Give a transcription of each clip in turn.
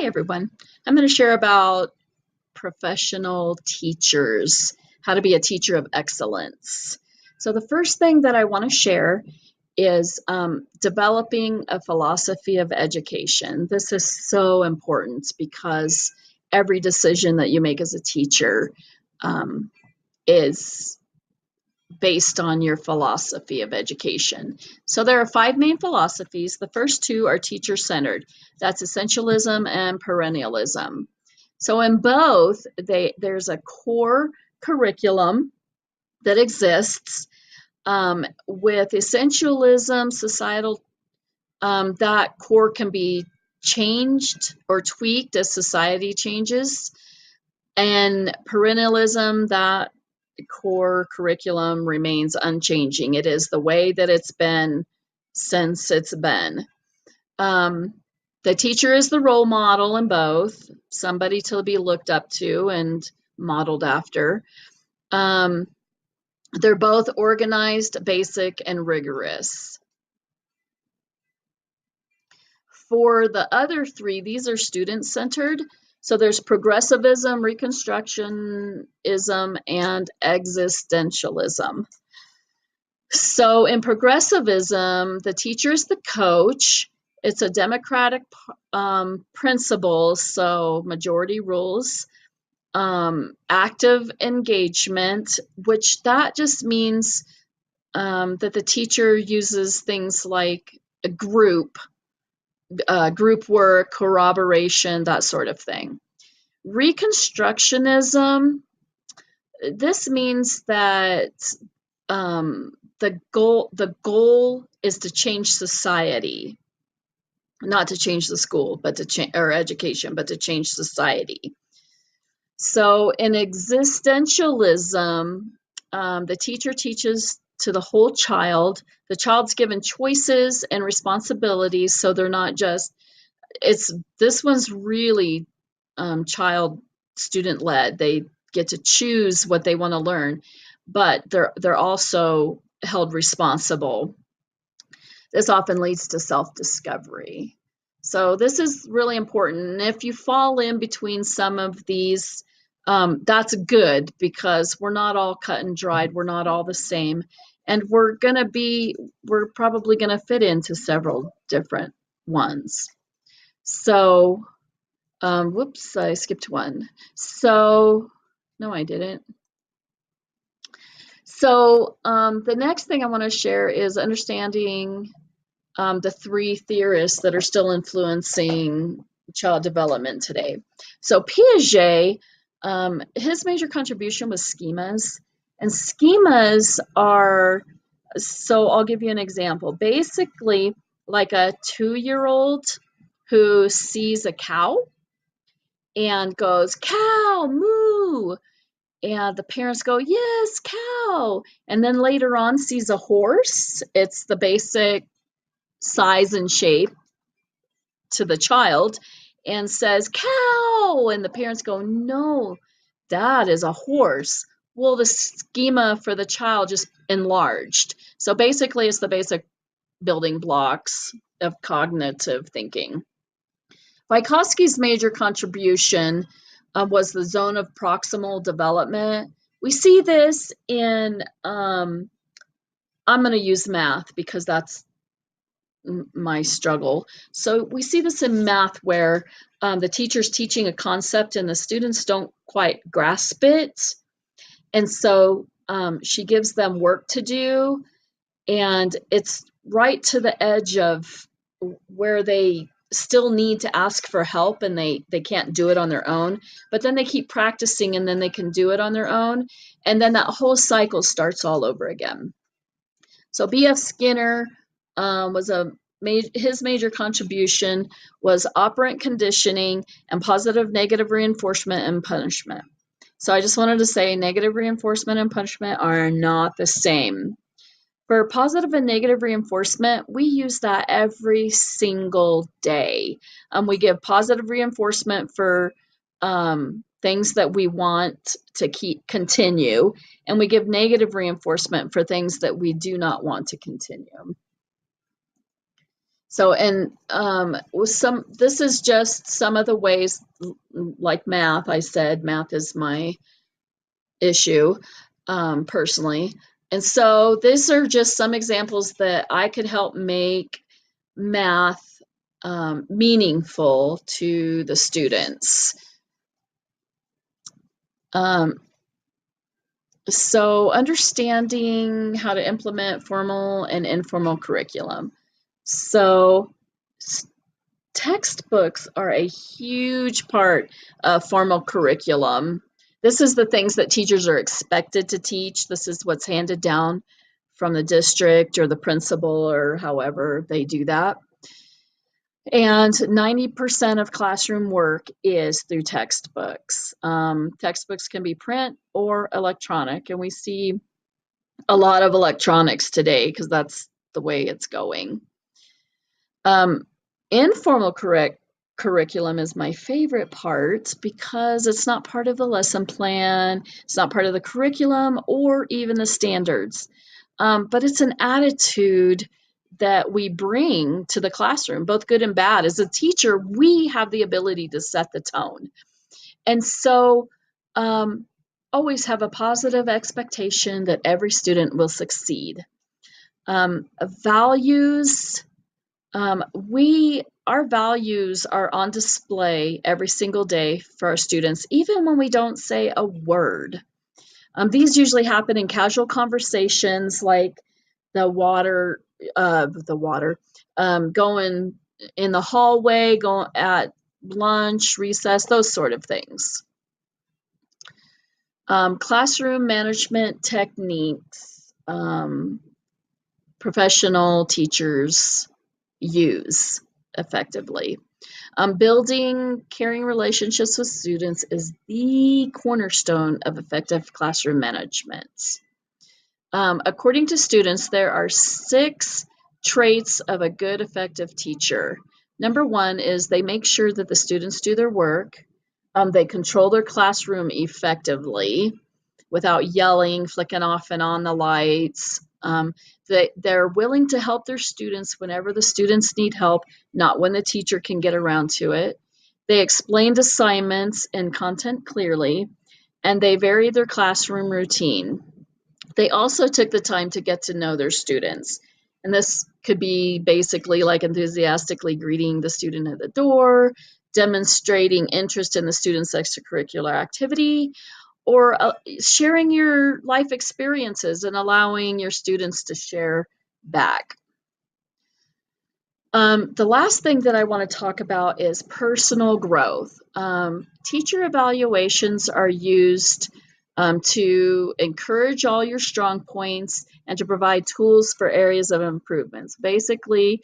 Hi, everyone. I'm going to share about professional teachers, how to be a teacher of excellence. So, the first thing that I want to share is developing a philosophy of education. This is so important because every decision that you make as a teacher is based on your philosophy of education. So there are 5 main philosophies. The first 2 are teacher-centered. That's essentialism and perennialism. So in both, there's a core curriculum that exists. With essentialism, societal, that core can be changed or tweaked as society changes. And perennialism, that core curriculum remains unchanging. It is the way that it's been since it's been. The teacher is the role model in both, somebody to be looked up to and modeled after. They're both organized, basic, and rigorous. For the other 3, these are student-centered. So there's progressivism, reconstructionism, and existentialism. So in progressivism, the teacher is the coach. It's a democratic principle, so majority rules. Active engagement, which that just means that the teacher uses things like a group work, corroboration, that sort of thing. Reconstructionism, this means that the goal is to change society, not to change the school, but to change or education, but to change society. So in existentialism, the teacher teaches to the whole child. The child's given choices and responsibilities, so they're not just, this one's really child student led. They get to choose what they want to learn, but they're also held responsible. This often leads to self-discovery. So this is really important. And if you fall in between some of these, that's good, because we're not all cut and dried. We're not all the same. And we're probably going to fit into several different ones. So, whoops, I skipped one. So, no, I didn't. So, the next thing I want to share is understanding the 3 theorists that are still influencing child development today. So Piaget, his major contribution was schemas. And schemas are, so I'll give you an example. Basically, like a 2-year-old who sees a cow and goes, "Cow, moo!" And the parents go, "Yes, cow." And then later on sees a horse. It's the basic size and shape to the child, and says, "Cow." And the parents go, "No, that is a horse." Well, the schema for the child just enlarged. So basically, it's the basic building blocks of cognitive thinking. Vygotsky's major contribution was the zone of proximal development. We see this in, I'm going to use math because that's my struggle. So we see this in math where the teacher's teaching a concept and the students don't quite grasp it. And so she gives them work to do, and it's right to the edge of where they still need to ask for help and they can't do it on their own, but then they keep practicing and then they can do it on their own. And then that whole cycle starts all over again. So B.F. Skinner his major contribution was operant conditioning and positive negative reinforcement and punishment. So I just wanted to say negative reinforcement and punishment are not the same. For positive and negative reinforcement, we use that every single day. We give positive reinforcement for things that we want to continue, and we give negative reinforcement for things that we do not want to continue. So, and this is just some of the ways, like math. I said math is my issue, personally. And so these are just some examples that I could help make math meaningful to the students. So understanding how to implement formal and informal curriculum. So textbooks are a huge part of formal curriculum. This is the things that teachers are expected to teach. This is what's handed down from the district or the principal or however they do that. And 90% of classroom work is through textbooks. Textbooks can be print or electronic, and we see a lot of electronics today because that's the way it's going. Informal curriculum is my favorite part because it's not part of the lesson plan, it's not part of the curriculum or even the standards, but it's an attitude that we bring to the classroom, both good and bad. As a teacher, we have the ability to set the tone. And so always have a positive expectation that every student will succeed. Values, our values are on display every single day for our students, even when we don't say a word. These usually happen in casual conversations like going in the hallway, going at lunch, recess, those sort of things. Classroom management techniques, professional teachers use effectively. Building caring relationships with students is the cornerstone of effective classroom management. According to students, there are 6 traits of a good, effective teacher. Number 1 is they make sure that the students do their work. They control their classroom effectively without yelling, flicking off and on the lights. They're willing to help their students whenever the students need help, not when the teacher can get around to it. They explained assignments and content clearly, and they vary their classroom routine. They also took the time to get to know their students. And this could be basically like enthusiastically greeting the student at the door, demonstrating interest in the student's extracurricular activity, or sharing your life experiences and allowing your students to share back. The last thing that I want to talk about is personal growth. Teacher evaluations are used to encourage all your strong points and to provide tools for areas of improvements. Basically,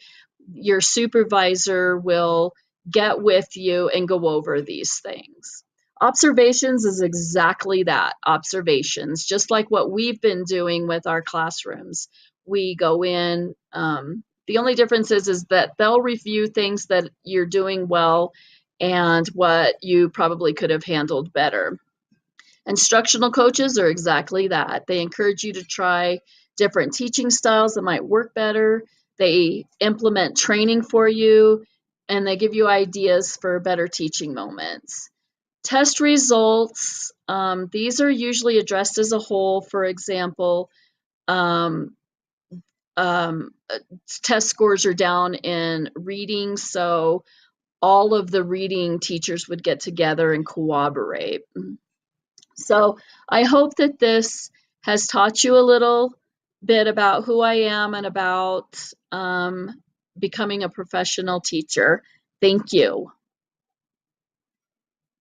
your supervisor will get with you and go over these things. Observations is exactly that, observations, just like what we've been doing with our classrooms. We go in, the only difference is that they'll review things that you're doing well and what you probably could have handled better. Instructional coaches are exactly that. They encourage you to try different teaching styles that might work better. They implement training for you, and they give you ideas for better teaching moments. Test results, these are usually addressed as a whole. For example, test scores are down in reading, so all of the reading teachers would get together and cooperate. So I hope that this has taught you a little bit about who I am and about becoming a professional teacher. Thank you.